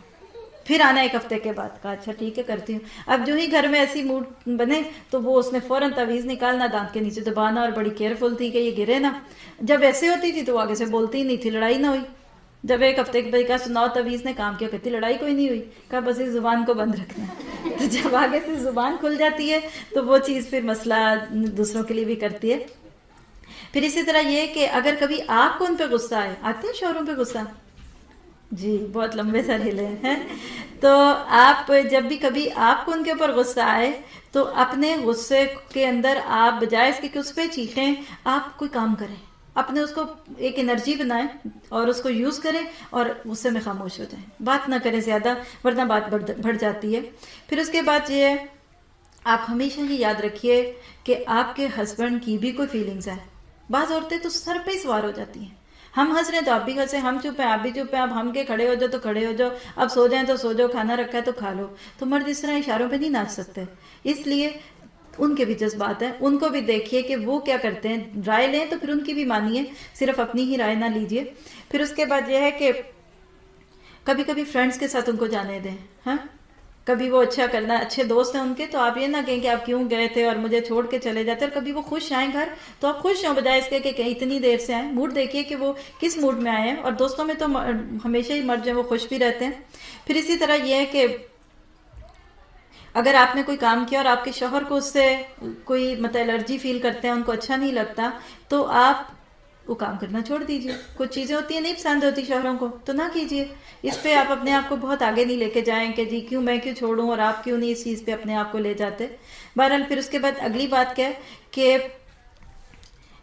پھر آنا 1 ہفتے کے بعد. کہا اچھا ٹھیک ہے کرتی ہوں. اب جو ہی گھر میں ایسی موڈ بنے تو وہ اس نے فوراً تعویذ نکالنا، دانت کے نیچے دبانا، اور بڑی کیئرفل تھی کہ یہ گرے نا. جب ایسے ہوتی تھی تو آگے سے بولتی ہی نہیں تھی، لڑائی نہ ہوئی. جب 1 ہفتے کے بعد کہا سناؤ تعویذ نے کام کیا، کہتی لڑائی کوئی نہیں ہوئی. کہا بس اس زبان کو بند رکھنا ہے. تو جب آگے سے زبان کھل جاتی ہے تو وہ چیز پھر مسئلہ دوسروں کے لیے بھی کرتی ہے. پھر اسی طرح یہ کہ اگر کبھی آپ کو ان پہ غصہ آئے، آتے ہیں شوہروں پہ غصہ؟ جی بہت لمبے سر ہلے ہیں. تو آپ جب بھی کبھی آپ کو ان کے اوپر غصہ آئے تو اپنے غصے کے اندر آپ بجائے اس کے کہ اس پہ چیخیں، آپ کوئی کام کریں، اپنے اس کو ایک انرجی بنائیں اور اس کو یوز کریں اور غصے میں خاموش ہو جائیں. بات نہ کریں زیادہ ورنہ بات بڑھ جاتی ہے. پھر اس کے بعد یہ ہے آپ ہمیشہ یہ یاد رکھیے کہ آپ کے ہسبینڈ کی بھی کوئی فیلنگز ہیں. بعض عورتیں تو سر پہ ہی سوار ہو جاتی ہیں، ہم ہنس رہے ہیں تو آپ بھی ہنسیں، ہم چپ ہیں آپ بھی چپ ہیں، اب ہم کے کھڑے ہو جاؤ تو کھڑے ہو جاؤ، اب سو جائیں تو سو جاؤ، کھانا رکھا ہے تو کھا لو. تو مرد اس طرح اشاروں پہ نہیں ناچ سکتے. اس لیے ان کے بھی جذبات ہیں، ان کو بھی دیکھیے کہ وہ کیا کرتے ہیں. رائے لیں تو پھر ان کی بھی مانیے، صرف اپنی ہی رائے نہ لیجیے. پھر اس کے بعد یہ ہے کہ کبھی کبھی فرینڈس کے ساتھ ان کو جانے دیں. ہاں کبھی وہ اچھا کرنا، اچھے دوست ہیں ان کے تو آپ یہ نہ کہیں کہ آپ کیوں گئے تھے اور مجھے چھوڑ کے چلے جاتے. اور کبھی وہ خوش آئیں گھر تو آپ خوش ہوں بجائے اس کے کہ اتنی دیر سے آئیں. موڈ دیکھیے کہ وہ کس موڈ میں آئے ہیں. اور دوستوں میں تو ہمیشہ ہی مرد جو ہیں وہ خوش بھی رہتے ہیں. پھر اسی طرح یہ ہے کہ اگر آپ نے کوئی کام کیا اور آپ کے شوہر کو اس سے کوئی مطلب الرجی فیل کرتے ہیں، ان کو اچھا نہیں لگتا، تو آپ وہ کام کرنا چھوڑ دیجئے. کچھ چیزیں ہوتی ہیں نہیں پسند ہوتی شوہروں کو تو نہ کیجئے. اس پہ آپ اپنے آپ کو بہت آگے نہیں لے کے جائیں کہ جی کیوں میں کیوں چھوڑوں اور آپ کیوں نہیں اس چیز پہ اپنے آپ کو لے جاتے. بہرحال پھر اس کے بعد اگلی بات کیا ہے کہ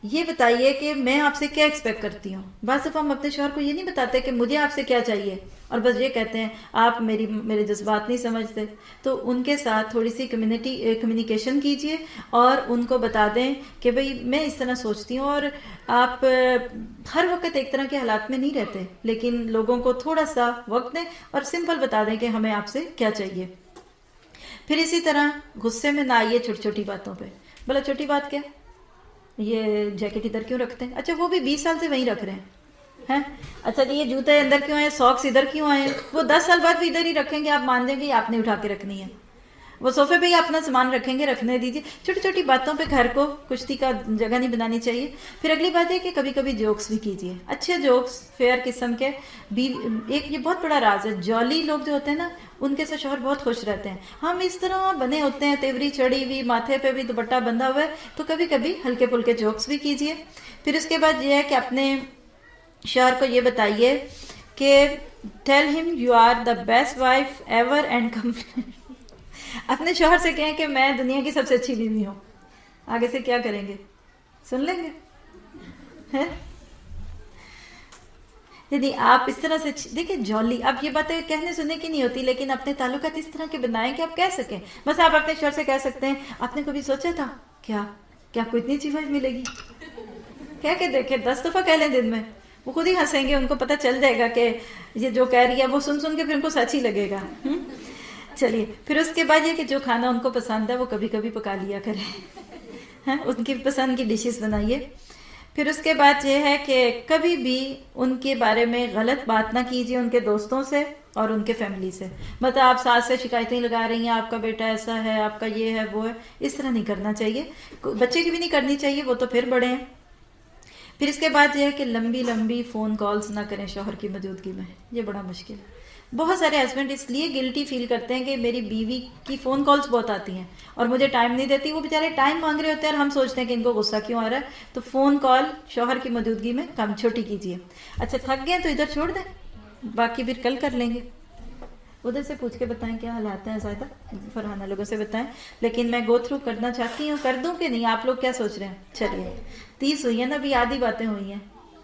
یہ بتائیے کہ میں آپ سے کیا ایکسپیکٹ کرتی ہوں. بعض دفعہ ہم اپنے شوہر کو یہ نہیں بتاتے کہ مجھے آپ سے کیا چاہیے، اور بس یہ کہتے ہیں آپ میرے جذبات نہیں سمجھتے. تو ان کے ساتھ تھوڑی سی کمیونیکیشن کیجئے اور ان کو بتا دیں کہ بھئی میں اس طرح سوچتی ہوں، اور آپ ہر وقت ایک طرح کے حالات میں نہیں رہتے، لیکن لوگوں کو تھوڑا سا وقت دیں اور سمپل بتا دیں کہ ہمیں آپ سے کیا چاہیے. پھر اسی طرح غصے میں نہ آئیے چھوٹی چھوٹی باتوں پہ. بلا چھوٹی بات کیا، یہ جیکٹ ادھر کیوں رکھتے ہیں؟ اچھا وہ بھی 20 سال سے وہیں رکھ رہے ہیں. اچھا جی یہ جوتے اندر کیوں آئے، ساکس ادھر کیوں آئے ہیں؟ وہ 10 سال بعد بھی ادھر ہی رکھیں گے، آپ مان جائیں گے آپ نے اٹھا کے رکھنی ہے. وہ صوفے پہ ہی اپنا سامان رکھیں گے، رکھنے دیجیے. چھوٹی چھوٹی باتوں پہ گھر کو کشتی کا جگہ نہیں بنانی چاہیے. پھر اگلی بات ہے کہ کبھی کبھی جوکس بھی کیجیے، اچھے جوکس، فیئر قسم کے. ایک یہ بہت بڑا راز ہے، جولی لوگ جو ہوتے ہیں نا ان کے سے شوہر بہت خوش رہتے ہیں. ہم اس طرح بنے ہوتے ہیں، تیوری چڑھی ہوئی، ماتھے پہ بھی دوپٹہ بندھا ہوا ہے، تو کبھی کبھی ہلکے پھلکے جوکس بھی کیجیے. پھر اس کے بعد یہ ہے کہ اپنے شوہر کو یہ بتائیے کہ tell him you are the best wife ever and اپنے شوہر سے کہیں کہ میں دنیا کی سب سے اچھی بیوی ہوں. آگے سے کیا کریں گے؟ سن لیں گے. یعنی آپ اس طرح سے دیکھیں جولی، اب یہ باتیں کہنے سننے کی نہیں ہوتی، لیکن اپنے تعلقات اس طرح کے بنائیں کہ آپ کہہ سکیں. بس آپ اپنے شوہر سے کہہ سکتے ہیں آپ نے کبھی سوچا تھا کیا آپ کو اتنی اچھی وائف ملے گی؟ کہہ کے دیکھیں، 10 دفعہ کہہ لیں دن میں، وہ خود ہی ہنسیں گے. ان کو پتہ چل جائے گا کہ یہ جو کہہ رہی ہے وہ سن کے پھر ان کو سچ ہی لگے گا. چلیے پھر اس کے بعد یہ کہ جو کھانا ان کو پسند ہے وہ کبھی کبھی پکا لیا کریں، ان کی پسند کی ڈشز بنائیے. پھر اس کے بعد یہ ہے کہ کبھی بھی ان کے بارے میں غلط بات نہ کیجیے ان کے دوستوں سے اور ان کے فیملی سے. مطلب آپ ساس سے شکایتیں لگا رہی ہیں، آپ کا بیٹا ایسا ہے، آپ کا یہ ہے وہ ہے، اس طرح نہیں کرنا چاہیے. بچے کی بھی نہیں کرنی چاہیے، وہ تو پھر بڑے ہیں. پھر اس کے بعد یہ ہے کہ لمبی فون کالز نہ کریں شوہر کی موجودگی میں. یہ بڑا مشکل ہے. بہت سارے ہسبینڈ اس لیے گلٹی فیل کرتے ہیں کہ میری بیوی کی فون کالز بہت آتی ہیں اور مجھے ٹائم نہیں دیتی. وہ بیچارے ٹائم مانگ رہے ہوتے ہیں اور ہم سوچتے ہیں کہ ان کو غصہ کیوں آ رہا ہے. تو فون کال شوہر کی موجودگی میں کم چھوٹی کیجیے. اچھا تھک گئے تو ادھر چھوڑ دیں، باقی پھر کل کر لیں گے. ادھر سے پوچھ کے بتائیں کیا حالات ہیں. زیادہ فرحانہ لوگوں سے بتائیں، لیکن میں گو تھرو کرنا چاہتی ہوں. کر دوں کہ نہیں؟ آپ لوگ کیا سوچ رہے ہیں؟ چلیے 30 ہوئی ہیں نا، ابھی آدھی باتیں ہوئی ہیں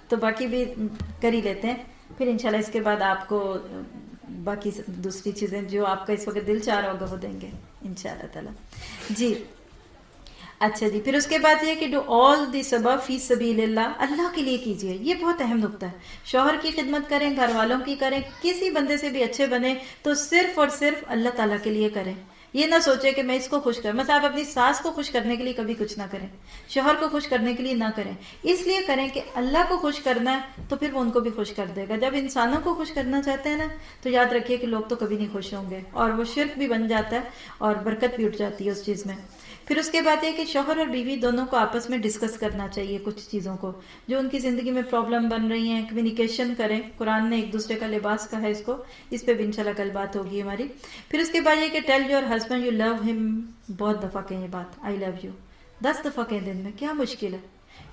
تو باقی بھی کر ہی لیتے ہیں. پھر انشاءاللہ اس کے بعد آپ کو باقی دوسری چیزیں جو آپ کا اس وقت دل چاہ رہا ہوگا وہ دیں گے انشاءاللہ تعالی. جی اچھا جی. پھر اس کے بعد یہ کہ ڈو آل دی سبب فی سبیل اللہ، اللہ کے لیے کیجیے. یہ بہت اہم نقطہ ہے. شوہر کی خدمت کریں، گھر والوں کی کریں، کسی بندے سے بھی اچھے بنے تو صرف اور صرف اللہ تعالیٰ کے لیے کریں. یہ نہ سوچے کہ میں اس کو خوش کروں. مثلا آپ اپنی ساس کو خوش کرنے کے لیے کبھی کچھ نہ کریں، شوہر کو خوش کرنے کے لیے نہ کریں. اس لیے کریں کہ اللہ کو خوش کرنا ہے تو پھر وہ ان کو بھی خوش کر دے گا. جب انسانوں کو خوش کرنا چاہتے ہیں نا تو یاد رکھیے کہ لوگ تو کبھی نہیں خوش ہوں گے، اور وہ شرک بھی بن جاتا ہے اور برکت بھی اٹھ جاتی ہے اس چیز میں. پھر اس کے بعد یہ کہ شوہر اور بیوی دونوں کو آپس میں ڈسکس کرنا چاہیے کچھ چیزوں کو جو ان کی زندگی میں پرابلم بن رہی ہیں. کمیونیکیشن کریں. قرآن نے ایک دوسرے کا لباس کہا ہے اس کو، اس پہ بھی انشاءاللہ کل بات ہوگی ہماری. پھر اس کے بعد یہ کہ tell your husband you love him. بہت دفعہ کہیں یہ بات، آئی لو یو 10 دفعہ کہیں دن میں. کیا مشکل ہے؟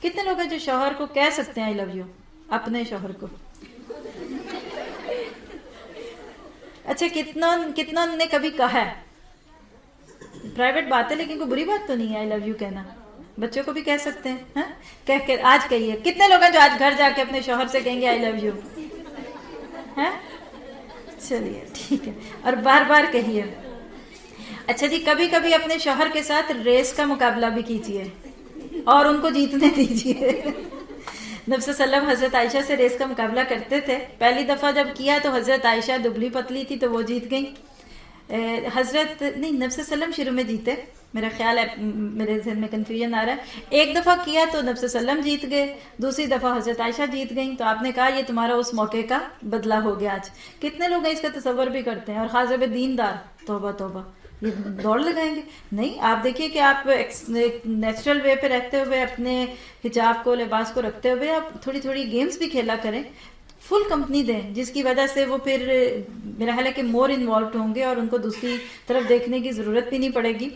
کتنے لوگ ہیں جو شوہر کو کہہ سکتے ہیں آئی لو یو، اپنے شوہر کو؟ اچھا کتنا نے کبھی کہا ہے؟ پرائیویٹ بات ہے لیکن کوئی بری بات تو نہیں ہے آئی لو یو کہنا. بچوں کو بھی کہہ سکتے ہیں. کہہ کے آج کہیے. کتنے لوگ ہیں جو آج گھر جا کے اپنے شوہر سے کہیں گے آئی لو یو؟ چلیے ٹھیک ہے، اور بار بار کہیے. اچھا جی کبھی کبھی اپنے شوہر کے ساتھ ریس کا مقابلہ بھی کیجیے اور ان کو جیتنے دیجیے. نبی صلی اللہ علیہ وسلم حضرت عائشہ سے ریس کا مقابلہ کرتے تھے. پہلی دفعہ جب کیا تو حضرت عائشہ دبلی پتلی تھی تو وہ جیت گئی. نبی صلی اللہ علیہ وسلم شروع میں جیتے، میرا خیال ہے، میرے ذہن میں کنفیوژن آ رہا ہے. ایک دفعہ کیا تو نبی صلی اللہ علیہ وسلم جیت گئے، دوسری دفعہ حضرت عائشہ جیت گئیں. تو آپ نے کہا یہ تمہارا اس موقع کا بدلہ ہو گیا آج. کتنے لوگ ہیں اس کا تصور بھی کرتے ہیں، اور خاص طور پہ دیندار. توبہ توبہ، یہ دوڑ لگائیں گے. نہیں، آپ دیکھیے کہ آپ نیچرل وے پہ رہتے ہوئے، اپنے حجاب کو، لباس کو رکھتے ہوئے آپ تھوڑی تھوڑی گیمز بھی کھیلا کریں. فل کمپنی دیں جس کی وجہ سے وہ پھر میرا خیال ہے کہ مور انوالوڈ ہوں گے اور ان کو دوسری طرف دیکھنے کی ضرورت بھی نہیں پڑے گی.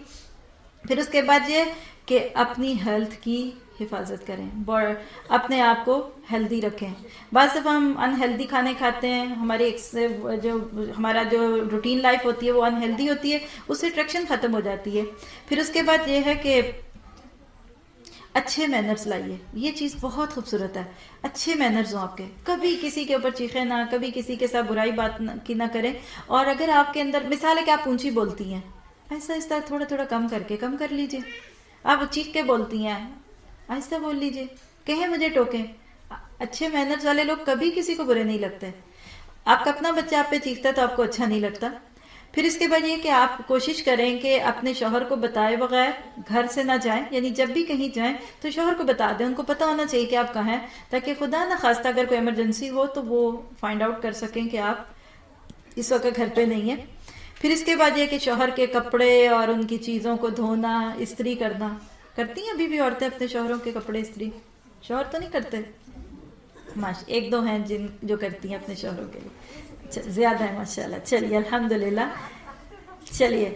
پھر اس کے بعد یہ کہ اپنی ہیلتھ کی حفاظت کریں، اپنے آپ کو ہیلدی رکھیں. بعض دفعہ ہم انہیلدی کھانے کھاتے ہیں، ہماری ہمارا جو روٹین لائف ہوتی ہے وہ انہیلدی ہوتی ہے، اس سے اٹریکشن ختم ہو جاتی ہے. پھر اس کے بعد یہ ہے کہ اچھے مینرز لائیے. یہ چیز بہت خوبصورت ہے، اچھے مینرز ہوں آپ کے. کبھی کسی کے اوپر چیخیں نہ، کبھی کسی کے ساتھ برائی بات نہ کریں. اور اگر آپ کے اندر مثال ہے کہ آپ اونچی بولتی ہیں، ایسا آہستہ تھوڑا تھوڑا کم کر لیجئے. آپ چیخ کے بولتی ہیں، آہستہ بول لیجئے. کہیں مجھے ٹوکیں. اچھے مینرز والے لوگ کبھی کسی کو برے نہیں لگتے. آپ کا اپنا بچہ آپ پہ چیختا ہے تو آپ کو اچھا نہیں لگتا. پھر اس کے بعد یہ کہ آپ کوشش کریں کہ اپنے شوہر کو بتائے بغیر گھر سے نہ جائیں. یعنی جب بھی کہیں جائیں تو شوہر کو بتا دیں، ان کو پتہ ہونا چاہیے کہ آپ کہاں ہیں، تاکہ خدا نہ خواستہ اگر کوئی ایمرجنسی ہو تو وہ فائنڈ آؤٹ کر سکیں کہ آپ اس وقت گھر پہ نہیں ہیں. پھر اس کے بعد یہ کہ شوہر کے کپڑے اور ان کی چیزوں کو دھونا، استری کرنا. کرتی ہیں ابھی بھی عورتیں اپنے شوہروں کے کپڑے استری؟ شوہر تو نہیں کرتے، ایک دو ہیں جو کرتی ہیں اپنے شوہروں کے لیے، زیادہ ہے ماشاءاللہ. چلیے الحمدللہ. چلیے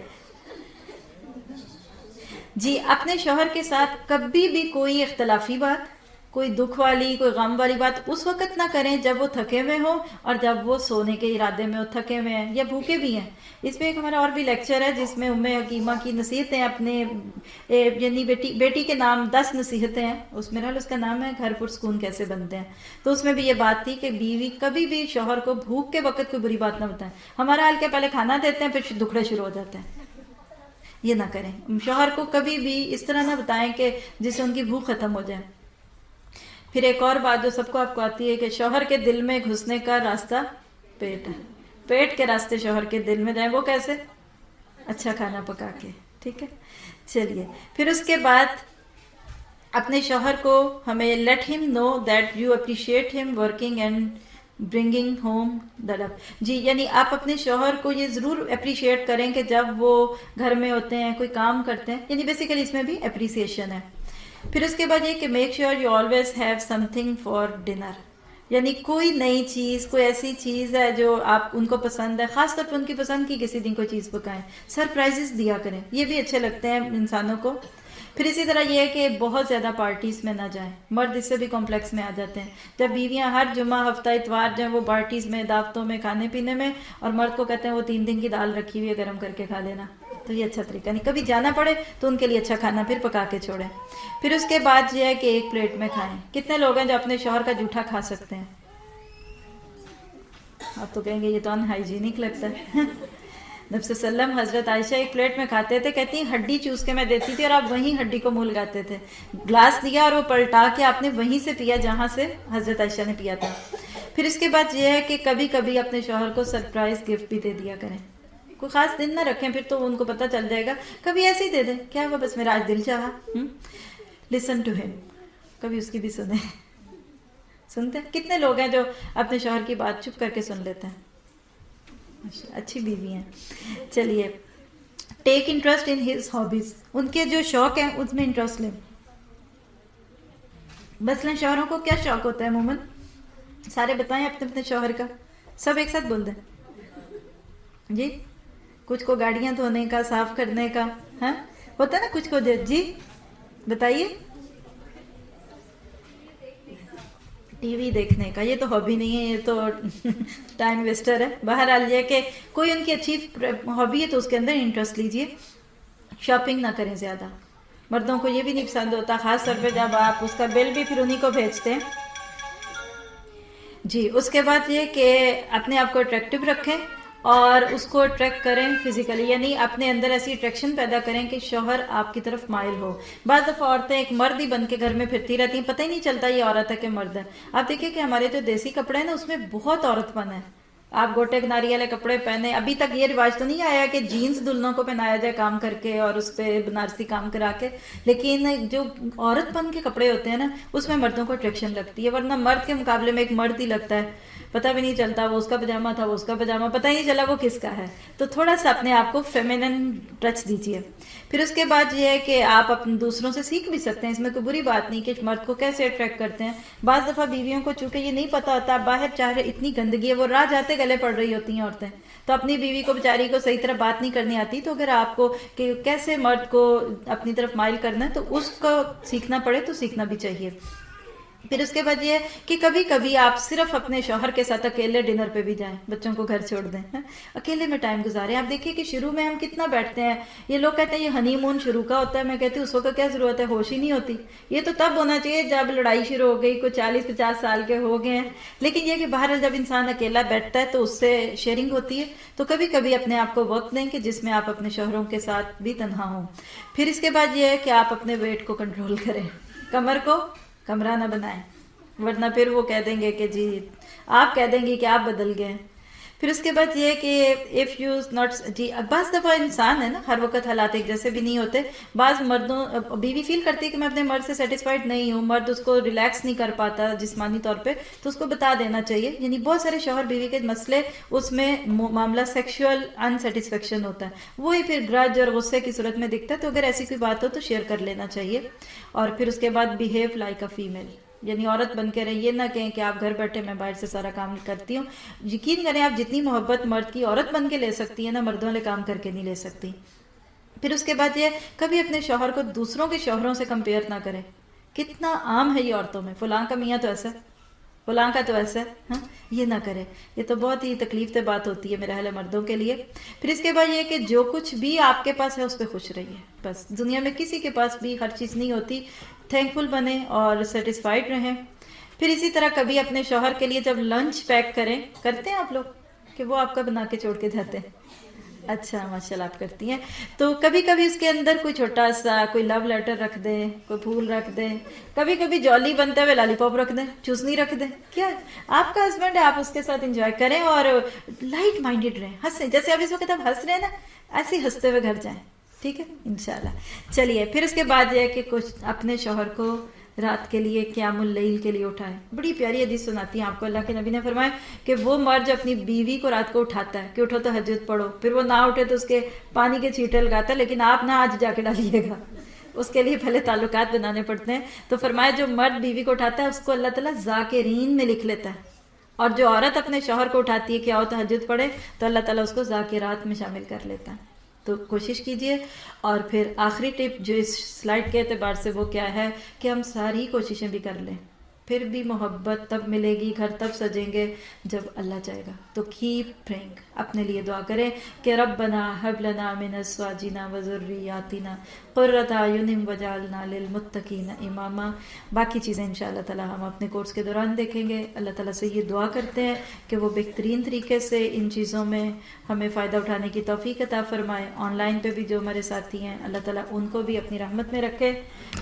جی، اپنے شوہر کے ساتھ کبھی بھی کوئی اختلافی بات، کوئی دکھ والی، کوئی غم والی بات اس وقت نہ کریں جب وہ تھکے ہوئے ہوں اور جب وہ سونے کے ارادے میں ہو، تھکے ہوئے ہیں یا بھوکے بھی ہیں. اس میں ایک ہمارا اور بھی لیکچر ہے جس میں ام حکیمہ کی نصیحتیں اپنے یعنی بیٹی کے نام 10 نصیحتیں ہیں. اس میں اس کا نام ہے گھر پرسکون کیسے بنتے ہیں. تو اس میں بھی یہ بات تھی کہ بیوی کبھی بھی شوہر کو بھوک کے وقت کوئی بری بات نہ بتائیں. ہمارا حال کیا، پہلے کھانا دیتے ہیں پھر دکھڑے شروع ہو جاتے ہیں. یہ نہ کریں. شوہر کو کبھی بھی اس طرح نہ بتائیں کہ جس سے ان کی بھوک ختم ہو جائے. پھر ایک اور بات جو سب کو آپ کو آتی ہے کہ شوہر کے دل میں گھسنے کا راستہ پیٹ ہے. پیٹ کے راستے شوہر کے دل میں جائیں. وہ کیسے؟ اچھا کھانا پکا کے. ٹھیک ہے. چلیے پھر اس کے بعد اپنے شوہر کو ہمیں لیٹ ہم نو دیٹ یو اپریشیٹ ہم ورکنگ اینڈ برنگنگ ہوم دا لو. جی یعنی آپ اپنے شوہر کو یہ ضرور اپریشیٹ کریں کہ جب وہ گھر میں ہوتے ہیں، کوئی کام کرتے ہیں. یعنی بیسیکلی اس میں بھی اپریسیشن ہے. پھر اس کے بعد یہ کہ make sure you always have some thing for dinner. یعنی کوئی نئی چیز، کوئی ایسی چیز ہے جو آپ ان کو پسند ہے، خاص طور پہ ان کی پسند کی کسی دن کوئی چیز پکائیں. سرپرائزز دیا کریں، یہ بھی اچھے لگتے ہیں انسانوں کو. پھر اسی طرح یہ ہے کہ بہت زیادہ پارٹیز میں نہ جائیں. مرد اس سے بھی کمپلیکس میں آ جاتے ہیں جب بیویاں ہر جمعہ ہفتہ اتوار جو ہے وہ پارٹیز میں، دعوتوں میں، کھانے پینے میں، اور مرد کو کہتے ہیں وہ 3 دن کی دال رکھی ہوئی ہے گرم کر کے کھا لینا. تو یہ اچھا طریقہ نہیں. کبھی جانا پڑے تو ان کے لیے اچھا کھانا پھر پکا کے چھوڑیں. پھر اس کے بعد یہ ہے کہ ایک پلیٹ میں کھائیں. کتنے لوگ ہیں جو اپنے شوہر کا جھوٹا کھا سکتے ہیں؟ آپ تو کہیں گے یہ تو ان ہائیجینک لگتا ہے. نبی صلی اللہ علیہ وسلم حضرت عائشہ ایک پلیٹ میں کھاتے تھے، کہتی ہیں ہڈی چوس کے میں دیتی تھی اور آپ وہیں ہڈی کو منہ لگاتے تھے. گلاس دیا اور وہ پلٹا کے آپ نے وہیں سے پیا جہاں سے حضرت عائشہ نے پیا تھا. پھر اس کے بعد یہ ہے کہ کبھی کبھی اپنے شوہر کو سرپرائز گفٹ بھی دے دیا کریں. کوئی خاص دن نہ رکھیں، پھر تو ان کو پتہ چل جائے گا. کبھی ایسے ہی دے دیں، کیا ہوا بس میرا آج دل چاہا. لسن ٹو ہم. کبھی اس کی بھی سنیں. سنتے ہیں کتنے لوگ ہیں جو اپنے شوہر کی بات چپ کر کے سن لیتے ہیں. اچھی بیوی ہیں. چلیے take interest in his hobbies. ان کے جو شوق ہیں اس میں انٹرسٹ لیں. مثلاً شوہروں کو کیا شوق ہوتا ہے عموماً؟ سارے بتائیں اپنے اپنے شوہر کا. سب ایک ساتھ بول دیں جی. کچھ کو گاڑیاں دھونے کا، صاف کرنے کا، ہاں ہوتا ہے نا کچھ کو. جی بتائیے. ٹی وی دیکھنے کا. یہ تو ہابی نہیں ہے، یہ تو ٹائم ویسٹر ہے. بہرحال یہ کہ کوئی ان کی اچھی ہابی ہے تو اس کے اندر انٹرسٹ لیجئے. شاپنگ نہ کریں زیادہ. مردوں کو یہ بھی نہیں پسند ہوتا، خاص طور پہ جب آپ اس کا بل بھی پھر انہی کو بھیجتے ہیں. جی اس کے بعد یہ کہ اپنے آپ کو اٹریکٹیو رکھیں اور اس کو اٹریکٹ کریں فزیکلی. یعنی اپنے اندر ایسی اٹریکشن پیدا کریں کہ شوہر آپ کی طرف مائل ہو. بعض دفعہ عورتیں ایک مرد ہی بن کے گھر میں پھرتی رہتی ہیں، پتہ ہی نہیں چلتا یہ عورت ہے کہ مرد ہے. آپ دیکھیں کہ ہمارے جو دیسی کپڑے ہیں نا اس میں بہت عورت پن ہے. آپ گوٹے کناری والے کپڑے پہنے. ابھی تک یہ رواج تو نہیں آیا کہ جینز دلہنوں کو پہنایا جائے کام کر کے اور اس پہ بنارسی کام کرا کے, لیکن جو عورت پن کے کپڑے ہوتے ہیں نا اس میں مردوں کو اٹریکشن لگتی ہے, ورنہ مرد کے مقابلے میں ایک مرد ہی لگتا ہے, پتہ بھی نہیں چلتا وہ اس کا پجامہ تھا, وہ اس کا پجامہ, پتہ ہی نہیں چلا وہ کس کا ہے. تو تھوڑا سا اپنے آپ کو فیمینن ٹچ دیجیے. پھر اس کے بعد یہ ہے کہ آپ اپنے دوسروں سے سیکھ بھی سکتے ہیں, اس میں کوئی بری بات نہیں کہ مرد کو کیسے اٹریکٹ کرتے ہیں. بعض دفعہ بیویوں کو چونکہ یہ نہیں پتہ ہوتا, باہر چاہ رہے اتنی گندگی ہے, وہ راہ جاتے گلے پڑ رہی ہوتی ہیں عورتیں, تو اپنی بیوی کو بیچاری کو صحیح طرح بات نہیں کرنی آتی. تو اگر آپ کو کہ کیسے مرد کو اپنی طرف مائل کرنا ہے تو اس کو سیکھنا پڑے تو سیکھنا بھی چاہیے. پھر اس کے بعد یہ ہے کہ کبھی کبھی آپ صرف اپنے شوہر کے ساتھ اکیلے ڈنر پہ بھی جائیں, بچوں کو گھر چھوڑ دیں, اکیلے میں ٹائم گزاریں. آپ دیکھیے کہ شروع میں ہم کتنا بیٹھتے ہیں, یہ لوگ کہتے ہیں یہ ہنی مون شروع کا ہوتا ہے, میں کہتی ہوں اس وقت کیا ضرورت ہے, ہوش ہی نہیں ہوتی. یہ تو تب ہونا چاہیے جب لڑائی شروع ہو گئی, کوئی 40-50 سال کے ہو گئے ہیں. لیکن یہ کہ بہرحال جب انسان اکیلا بیٹھتا ہے تو اس سے شیئرنگ ہوتی ہے. تو کبھی کبھی اپنے آپ کو وقت دیں کہ جس میں آپ اپنے شوہروں کے ساتھ بھی تنہا ہوں. پھر اس کے بعد یہ ہے کہ آپ اپنے ویٹ کو کنٹرول کریں, کمر کو کمرہ نہ بنائیں, ورنہ پھر وہ کہہ دیں گے کہ جی آپ کہہ دیں گے کہ آپ بدل گئے. پھر اس کے بعد یہ کہ اف یو ناٹ جی بعض دفعہ انسان ہے نا ہر وقت حالات ایک جیسے بھی نہیں ہوتے. بعض مردوں بیوی فیل کرتی ہے کہ میں اپنے مرد سے سیٹسفائڈ نہیں ہوں, مرد اس کو ریلیکس نہیں کر پاتا جسمانی طور پہ, تو اس کو بتا دینا چاہیے. یعنی بہت سارے شوہر بیوی کے مسئلے اس میں معاملہ سیکشول انسیٹسفیکشن ہوتا ہے, وہی پھر گرج اور غصے کی صورت میں دکھتا ہے. تو اگر ایسی کوئی بات ہو تو شیئر کر لینا چاہیے. اور پھر اس کے بعد بیہیو لائک اے فیمیل, یعنی عورت بن کے رہیں. یہ نہ کہیں کہ آپ گھر بیٹھے میں باہر سے سارا کام کرتی ہوں. یقین کریں آپ جتنی محبت مرد کی عورت بن کے لے سکتی ہیں نا, مردوں والے کام کر کے نہیں لے سکتی. پھر اس کے بعد یہ کبھی اپنے شوہر کو دوسروں کے شوہروں سے کمپیئر نہ کریں. کتنا عام ہے یہ عورتوں میں, فلاں کا میاں تو ایسا ہے, فلاں کا تو ایسا ہے, ہاں یہ نہ کرے. یہ تو بہت ہی تکلیف دہ بات ہوتی ہے میرے خیال ہے مردوں کے لیے. پھر اس کے بعد یہ کہ جو کچھ بھی آپ کے پاس ہے اس پہ خوش رہیے. بس دنیا میں کسی کے پاس بھی ہر چیز نہیں ہوتی, تھینکفل بنیں اور سیٹسفائیڈ رہیں. پھر اسی طرح کبھی اپنے شوہر کے لیے جب لنچ پیک کریں, کرتے ہیں آپ لوگ کہ وہ آپ کا بنا کے چھوڑ کے جاتے ہیں؟ اچھا ماشاءاللہ آپ کرتی ہیں. تو کبھی کبھی اس کے اندر کوئی چھوٹا سا کوئی لو لیٹر رکھ دیں, کوئی پھول رکھ دیں, کبھی کبھی جولی بنتے ہوئے لالی پاپ رکھ دیں, چوسنی رکھ دیں. کیا آپ کا ہسبینڈ ہے, آپ اس کے ساتھ انجوائے کریں اور لائٹ مائنڈیڈ رہیں, ہنسیں. جیسے اب اس وقت آپ ہنس رہے ہیں نا, ایسے ہی ہنستے ہوئے گھر جائیں, ٹھیک ہے انشاءاللہ. چلیے پھر اس کے بعد یہ ہے کہ کچھ اپنے شوہر کو رات کے لیے قیام اللیل کے لیے اٹھائیں. بڑی پیاری حدیث سناتی ہیں آپ کو, اللہ کے نبی نے فرمایا کہ وہ مرد جو اپنی بیوی کو رات کو اٹھاتا ہے کہ اٹھو تہجد پڑھو, پھر وہ نہ اٹھے تو اس کے پانی کے چھینٹے لگاتا ہے, لیکن آپ نہ آج جا کے ڈالیے گا, اس کے لیے پہلے تعلقات بنانے پڑتے ہیں. تو فرمایا جو مرد بیوی کو اٹھاتا ہے اس کو اللہ تعالیٰ ذاکرین میں لکھ لیتا ہے, اور جو عورت اپنے شوہر کو اٹھاتی ہے کہ آؤ تہجد پڑھے, تو اللہ تعالیٰ اس کو ذاکرات میں شامل کر لیتا ہے. تو کوشش کیجئے. اور پھر آخری ٹپ جو اس سلائڈ کے اعتبار سے وہ کیا ہے کہ ہم ساری کوششیں بھی کر لیں, پھر بھی محبت تب ملے گی, گھر تب سجیں گے جب اللہ چاہے گا. تو کیپ پریئنگ, اپنے لیے دعا کریں کہ ربنا ہب لنا من ازواجنا وذریاتنا قرۃ اعین واجعلنا للمتقین اماما. باقی چیزیں انشاءاللہ تعالی ہم اپنے کورس کے دوران دیکھیں گے. اللہ تعالیٰ سے یہ دعا کرتے ہیں کہ وہ بہترین طریقے سے ان چیزوں میں ہمیں فائدہ اٹھانے کی توفیق عطا فرمائے. آن لائن پہ بھی جو ہمارے ساتھی ہیں اللہ تعالیٰ ان کو بھی اپنی رحمت میں رکھے.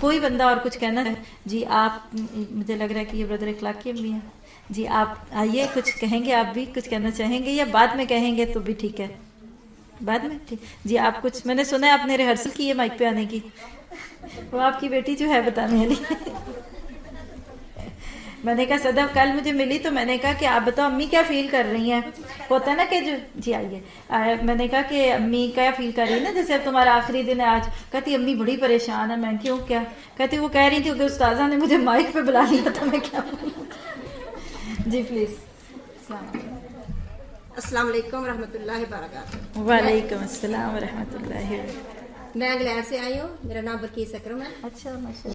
کوئی بندہ اور کچھ کہنا ہے جی؟ آپ مجھے لگ رہا ہے کہ یہ بردر اخلاق کی امی ہیں جی, آپ آئیے کچھ کہیں گے, آپ بھی کچھ کہنا چاہیں گے یا بعد میں کہیں گے تو بھی ٹھیک ہے, بعد میں ٹھیک جی. آپ کچھ, میں نے سنا ہے آپ نے ریہرسل کی ہے مائک پہ آنے کی, وہ آپ کی بیٹی جو ہے بتانے والی. میں نے کہا صدف کل مجھے ملی تو میں نے کہا کہ آپ بتاؤ امی کیا فیل کر رہی ہیں. ہوتا ہے نا کہ جو جی آئیے, میں نے کہا کہ امی کیا فیل کر رہی ہے نا, جیسے اب تمہارا آخری دن ہے آج. کہتی امی بڑی پریشان ہے. میں کیوں, کیا؟ کہتی وہ کہہ رہی تھی کہ استاذہ نے مجھے مائک پہ بلا لیا تھا, میں کیا بولوں. جی پلیز. السلام علیکم ورحمۃ اللہ وبرکاتہ. وعلیکم السلام ورحمۃ اللہ. میں انگلینڈ سے آئی ہوں, میرا نام بلقیس اکرم ہے. اچھا ماشاء